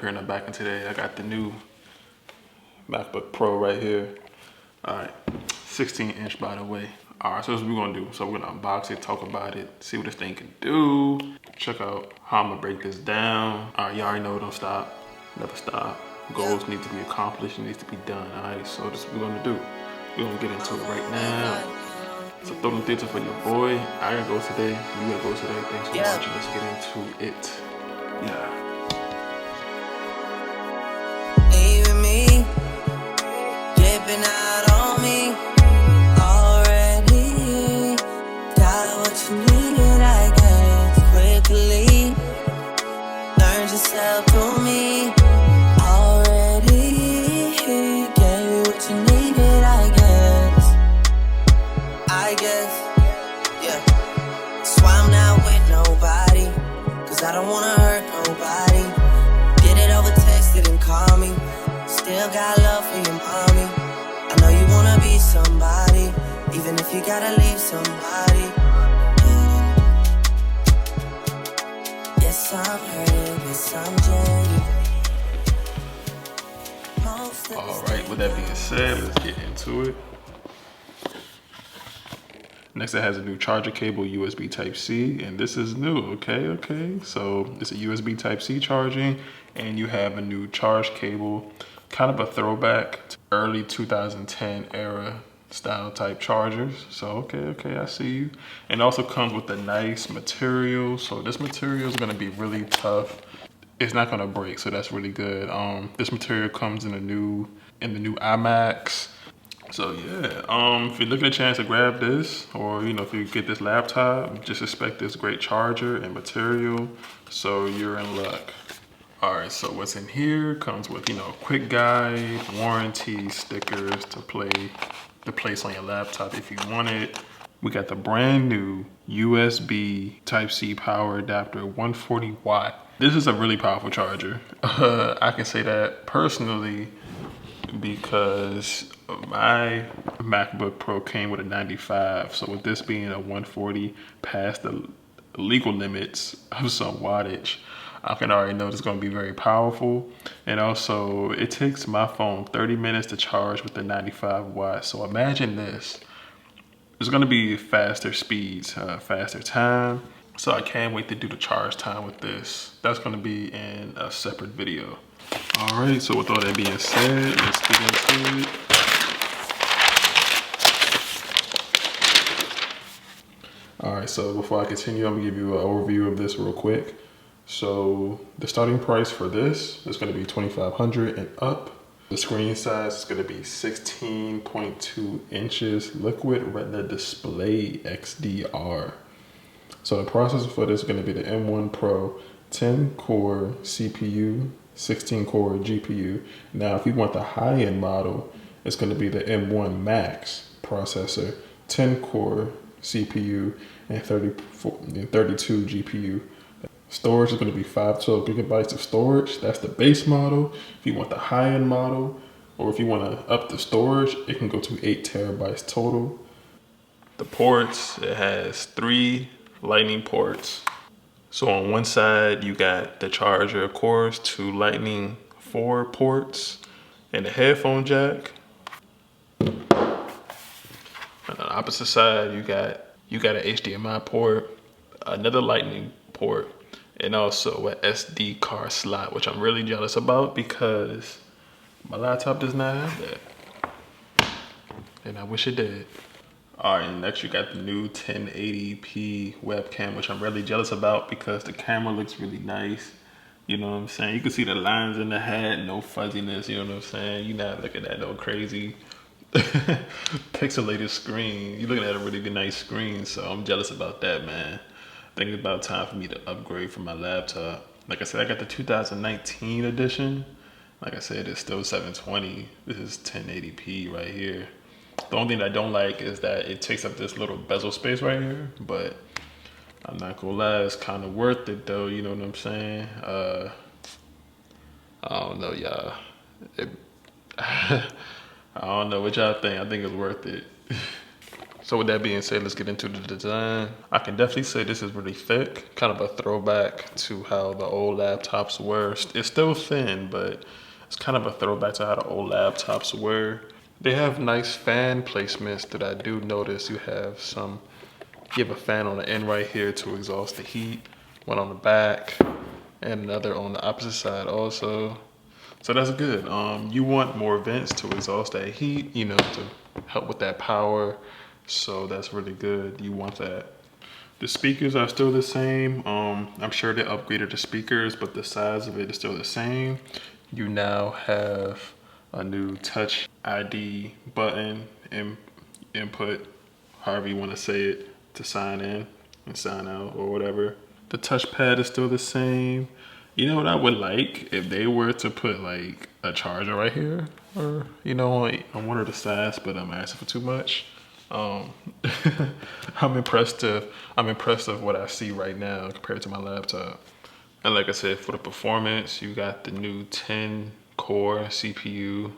here in the back, and today I got the new MacBook Pro right here. All right, 16-inch by the way. All right, so that's what we're gonna do. So we're gonna unbox it, talk about it, see what this thing can do. Check out how I'm gonna break this down. All right, you already know, don't stop, never stop. Goals need to be accomplished, it needs to be done. All right, so this is what we're gonna do. We're gonna get into it right now. So throw them things for your boy. I gotta go today, you gotta go today. Thanks for watching, let's get into it. Yeah. Leaving me, dipping out on me already. Got what you needed, I guess. Quickly learned yourself to me already. Gave you what you needed, I guess, yeah. So I'm not with nobody, cause I don't wanna hurt nobody. Did it over text, didn't call me. Still got love for your mommy. I know you wanna be somebody, even if you gotta leave somebody. Yes, I'm hurting, yes, I'm jaded. Alright, with that being said, let's get into it. Next, it has a new charger cable, USB Type-C, and this is new, okay. So it's a USB Type-C charging, and you have a new charge cable, kind of a throwback to early 2010 era style type chargers. So okay, I see you. And also comes with a nice material. So this material is gonna be really tough. It's not gonna break, so that's really good. This material comes in the new iMacs. So yeah, if you're looking at a chance to grab this, or if you get this laptop, just expect this great charger and material, so you're in luck. All right, so what's in here comes with quick guide, warranty, stickers to place on your laptop if you want it. We got the brand new USB Type-C power adapter, 140 watt. This is a really powerful charger. I can say that personally, because my MacBook Pro came with a 95, so with this being a 140 past the legal limits of some wattage, I can already know it's going to be very powerful. And also, it takes my phone 30 minutes to charge with the 95 watts. So imagine this. It's going to be faster speeds, faster time. So I can't wait to do the charge time with this. That's going to be in a separate video. All right, so with all that being said, let's get into it. All right, so before I continue, I'm gonna give you an overview of this real quick. So the starting price for this is gonna be $2,500 and up. The screen size is gonna be 16.2 inches, liquid retina display XDR. So the processor for this is gonna be the M1 Pro 10 core CPU, 16 core GPU. Now, if you want the high-end model, it's going to be the M1 Max processor, 10 core CPU, and 32 GPU. Storage is going to be 512 gigabytes of storage. That's the base model. If you want the high-end model, or if you want to up the storage, it can go to 8 terabytes total. The ports, it has 3 lightning ports. So on one side, you got the charger, of course, 2 Lightning 4 ports, and a headphone jack. And on the opposite side, you got an HDMI port, another Lightning port, and also an SD card slot, which I'm really jealous about because my laptop does not have that, and I wish it did. All right, next you got the new 1080p webcam, which I'm really jealous about because the camera looks really nice. You know what I'm saying? You can see the lines in the hat, no fuzziness, you know what I'm saying? You're not looking at no crazy pixelated screen. You're looking at a really good, nice screen, so I'm jealous about that, man. I think it's about time for me to upgrade from my laptop. Like I said, I got the 2019 edition. Like I said, it's still 720. This is 1080p right here. The only thing I don't like is that it takes up this little bezel space right here, but I'm not gonna lie, it's kind of worth it though, you know what I'm saying? I don't know, y'all. I don't know what y'all think. I think it's worth it. So with that being said, let's get into the design. I can definitely say this is really thick, kind of a throwback to how the old laptops were. It's still thin, but it's kind of a throwback to how the old laptops were. They have nice fan placements that I do notice. You have a fan on the end right here to exhaust the heat, one on the back, and another on the opposite side also. So that's good. You want more vents to exhaust that heat, to help with that power. So that's really good. You want that. The speakers are still the same. I'm sure they upgraded the speakers, but the size of it is still the same. You now have a new Touch ID button input, however you want to say it, to sign in and sign out or whatever. The touchpad is still the same. You know what I would like if they were to put like a charger right here, or on one of the sides, but I'm asking for too much. I'm impressed of what I see right now compared to my laptop. And like I said, for the performance, you got the new 10 core CPU.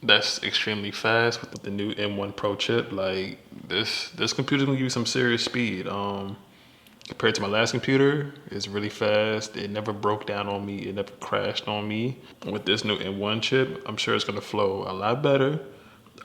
That's extremely fast with the new M1 Pro chip. Like this computer's gonna give you some serious speed. Compared to my last computer, it's really fast. It never broke down on me. It never crashed on me. With this new M1 chip, I'm sure it's gonna flow a lot better.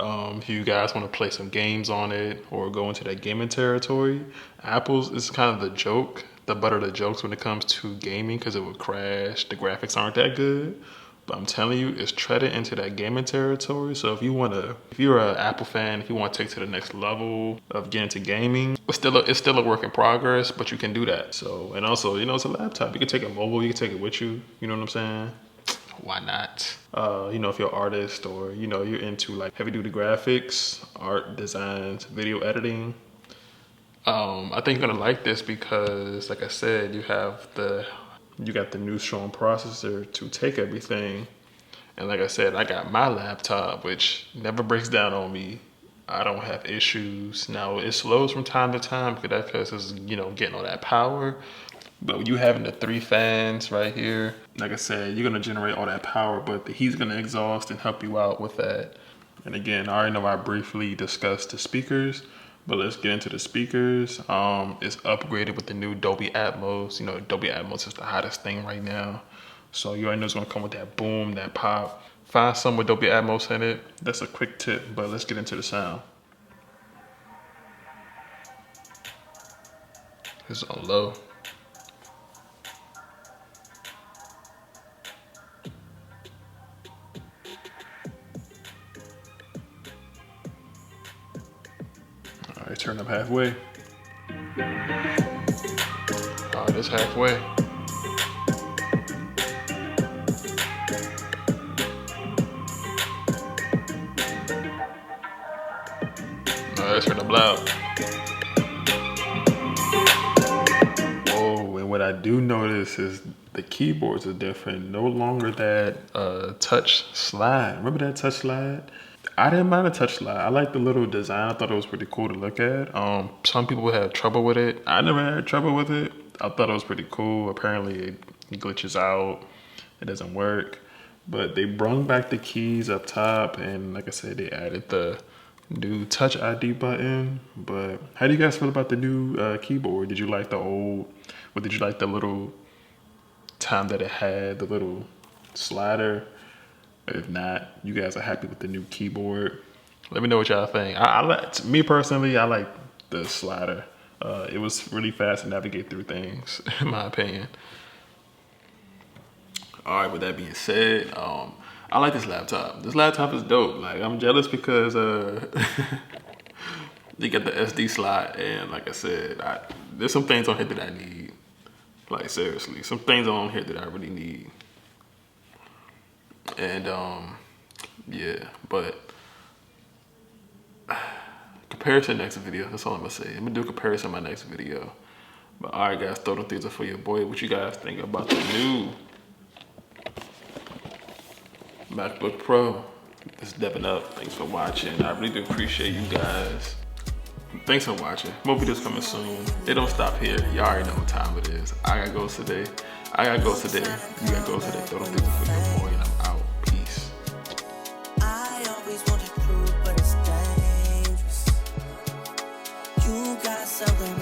If you guys want to play some games on it or go into that gaming territory, Apple's is kind of the butt of the jokes when it comes to gaming because it would crash. The graphics aren't that good. But I'm telling you, it's treaded into that gaming territory. So if you're an Apple fan, if you want to take to the next level of getting into gaming, it's still a work in progress, but you can do that. So, and also, it's a laptop. You can take it mobile, you can take it with you. You know what I'm saying? Why not? If you're an artist or, you're into like heavy duty graphics, art designs, video editing, I think you're gonna like this because, like I said, you got the new strong processor to take everything. And like I said, I got my laptop, which never breaks down on me. I don't have issues. Now it slows from time to time because it's, getting all that power. But you having the 3 fans right here, like I said, you're gonna generate all that power, but the heat's gonna exhaust and help you out with that. And again, I already know I briefly discussed the speakers, but let's get into the speakers. It's upgraded with the new Dolby Atmos. Dolby Atmos is the hottest thing right now. So you already know it's gonna come with that boom, that pop. Find some with Dolby Atmos in it. That's a quick tip, but let's get into the sound. It's on low. All right, turn up halfway. All right, it's halfway. All right, turn up loud. Whoa, and what I do notice is the keyboards are different. No longer that touch slide. Remember that touch slide? I didn't mind the touch slide. I like the little design. I thought it was pretty cool to look at. Some people have trouble with it. I never had trouble with it. I thought it was pretty cool. Apparently it glitches out. It doesn't work. But they brung back the keys up top, and like I said, they added the new Touch ID button. But how do you guys feel about the new keyboard? Did you like the old, or did you like the little time that it had, the little slider? If not, you guys are happy with the new keyboard. Let me know what y'all think. Me personally, I like the slider. It was really fast to navigate through things, in my opinion. All right, with that being said, I like this laptop. This laptop is dope. Like, I'm jealous because they got the SD slot, and like I said, there's some things on here that I need. Like, seriously, some things on here that I really need. And yeah, but comparison next video. That's all I'm gonna say. I'm gonna do a comparison in my next video. But all right, guys, throw them things up for your boy. What you guys think about the new MacBook Pro? It's stepping up. Thanks for watching. I really do appreciate you guys. Thanks for watching. More videos coming soon. It don't stop here. Y'all already know what time it is. I gotta go today. You gotta go today. Throw them things up for your boy, and I'm out. Peace. I always wanted proof, but it's dangerous. something.